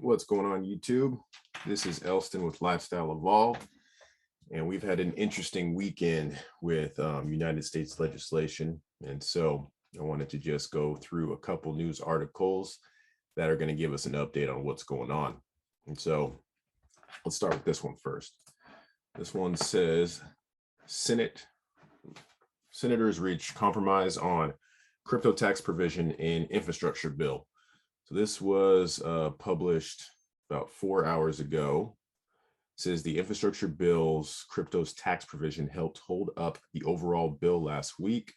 What's going on, YouTube? This is Elston with Lifestyle Evolved, and we've had an interesting weekend with United States legislation. And so I wanted to just go through a couple news articles that are going to give us an update on what's going on. And so let's start with this one first. This one says senators reach compromise on crypto tax provision in infrastructure bill. So this was published about 4 hours ago. It says the infrastructure bill's crypto's tax provision helped hold up the overall bill last week. It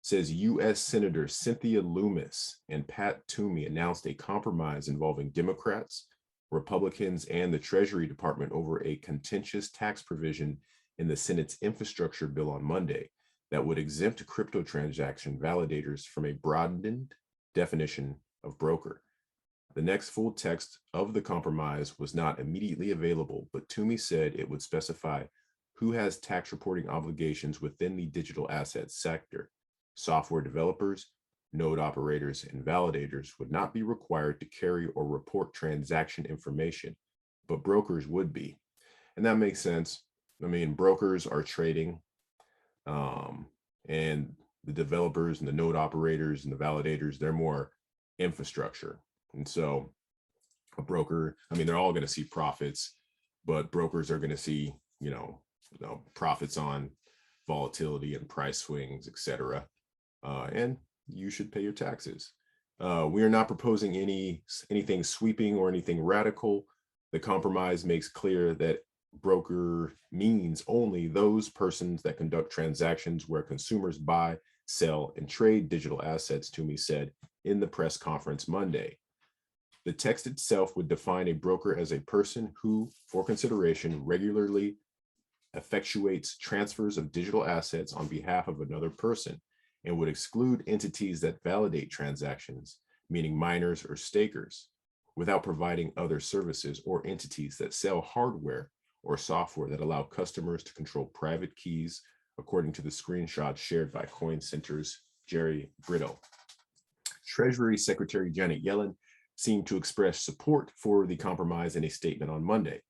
says U.S. Senators Cynthia Loomis and Pat Toomey announced a compromise involving Democrats, Republicans, and the Treasury Department over a contentious tax provision in the Senate's infrastructure bill on Monday that would exempt crypto transaction validators from a broadened definition of broker. The next full text of the compromise was not immediately available, but Toomey said it would specify who has tax reporting obligations within the digital assets sector. Software developers, node operators, and validators would not be required to carry or report transaction information, but brokers would be. And that makes sense. I mean, brokers are trading, and the developers and the node operators and the validators, they're more infrastructure. And so a broker, I mean, they're all going to see profits, but brokers are going to see, profits on volatility and price swings, etc. And you should pay your taxes. We are not proposing anything sweeping or anything radical. The compromise makes clear that broker means only those persons that conduct transactions where consumers buy, sell, and trade digital assets, Toomey said in the press conference Monday. The text itself would define a broker as a person who, for consideration, regularly effectuates transfers of digital assets on behalf of another person, and would exclude entities that validate transactions, meaning miners or stakers, without providing other services, or entities that sell hardware or software that allow customers to control private keys, according to the screenshot shared by CoinCenter's Jerry Brittle. Treasury Secretary Janet Yellen seemed to express support for the compromise in a statement on Monday.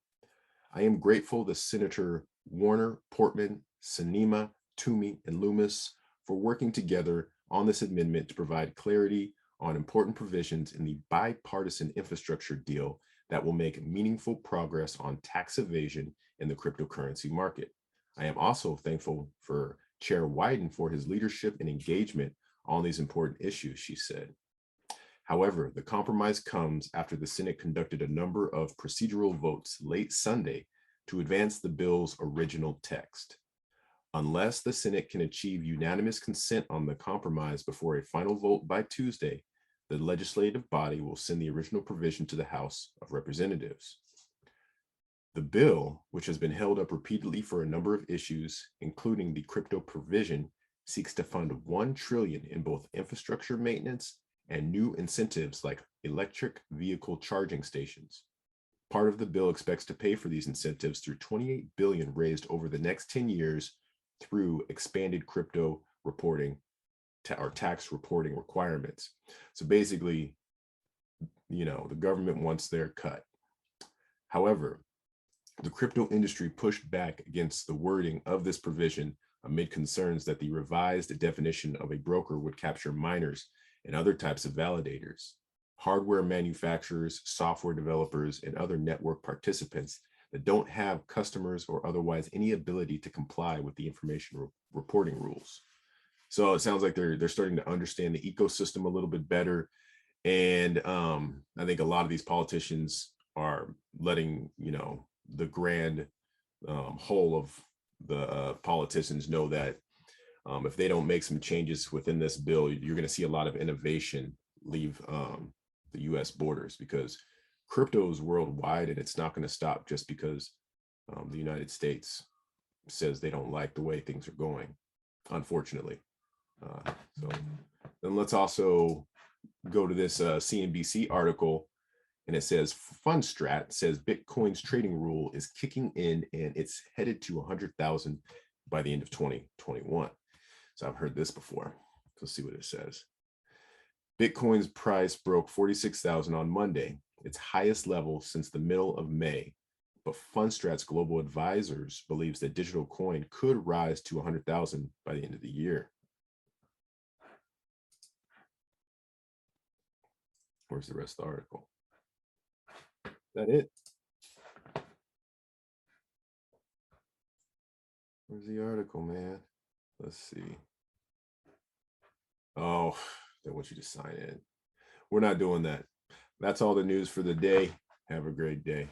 I am grateful to Senator Warner, Portman, Sinema, Toomey, and Loomis for working together on this amendment to provide clarity on important provisions in the bipartisan infrastructure deal that will make meaningful progress on tax evasion in the cryptocurrency market. I am also thankful for Chair Wyden for his leadership and engagement on these important issues, she said. However, the compromise comes after the Senate conducted a number of procedural votes late Sunday to advance the bill's original text. Unless the Senate can achieve unanimous consent on the compromise before a final vote by Tuesday, the legislative body will send the original provision to the House of Representatives. The bill, which has been held up repeatedly for a number of issues, including the crypto provision, seeks to fund $1 trillion in both infrastructure maintenance and new incentives like electric vehicle charging stations. Part of the bill expects to pay for these incentives through $28 billion raised over the next 10 years through expanded crypto reporting or tax reporting requirements. So basically, the government wants their cut. However, the crypto industry pushed back against the wording of this provision amid concerns that the revised definition of a broker would capture miners and other types of validators, hardware manufacturers, software developers, and other network participants that don't have customers or otherwise any ability to comply with the information reporting rules. So it sounds like they're starting to understand the ecosystem a little bit better. And I think a lot of these politicians are letting, the grand whole of the politicians know that if they don't make some changes within this bill, you're going to see a lot of innovation leave the U.S. borders, because crypto is worldwide, and it's not going to stop just because the United States says they don't like the way things are going, unfortunately. So then let's also go to this CNBC article, and it says Fundstrat says Bitcoin's trading rule is kicking in and it's headed to 100,000 by the end of 2021. So I've heard this before. Let's see what it says. Bitcoin's price broke 46,000 on Monday, its highest level since the middle of May. But Fundstrat's global advisors believes that digital coin could rise to 100,000 by the end of the year. Where's the rest of the article? Is that it? Where's the article, man? Let's see. Oh, they want you to sign in. We're not doing that. That's all the news for the day. Have a great day.